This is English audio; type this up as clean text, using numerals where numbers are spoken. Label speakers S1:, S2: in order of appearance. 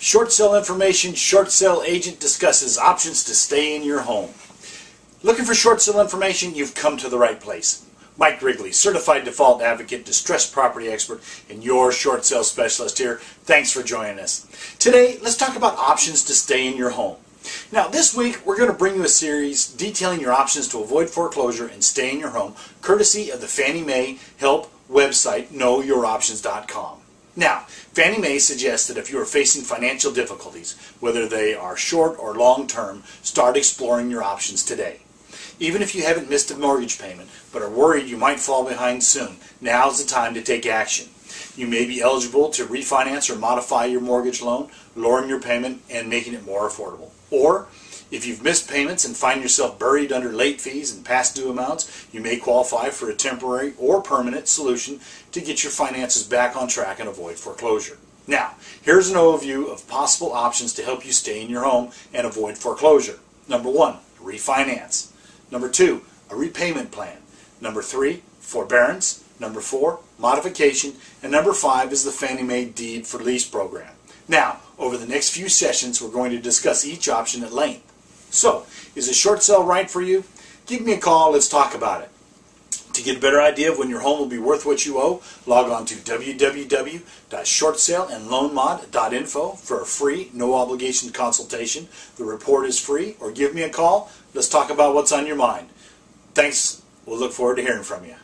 S1: Short sale information. Short sale agent discusses options to stay in your home. Looking for short sale information? You've come to the right place. Mike Wrigley, certified default advocate, distressed property expert, and your short sale specialist here. Thanks for joining us. Today, let's talk about options to stay in your home. Now, this week, we're going to bring you a series detailing your options to avoid foreclosure and stay in your home, courtesy of the Fannie Mae Help website, KnowYourOptions.com. Now, Fannie Mae suggests that if you are facing financial difficulties, whether they are short or long term, start exploring your options today. Even if you haven't missed a mortgage payment, but are worried you might fall behind soon, now's the time to take action. You may be eligible to refinance or modify your mortgage loan, lowering your payment and making it more affordable. Or, if you've missed payments and find yourself buried under late fees and past due amounts, you may qualify for a temporary or permanent solution to get your finances back on track and avoid foreclosure. Now, here's an overview of possible options to help you stay in your home and avoid foreclosure. Number 1, refinance. Number 2, a repayment plan. Number 3, forbearance. Number 4, modification. And number 5 is the Fannie Mae Deed for Lease program. Now, over the next few sessions, we're going to discuss each option at length. So, is a short sale right for you? Give me a call, let's talk about it. To get a better idea of when your home will be worth what you owe, log on to www.shortsaleandloanmod.info for a free, no obligation consultation. The report is free, or give me a call. Let's talk about what's on your mind. Thanks. We'll look forward to hearing from you.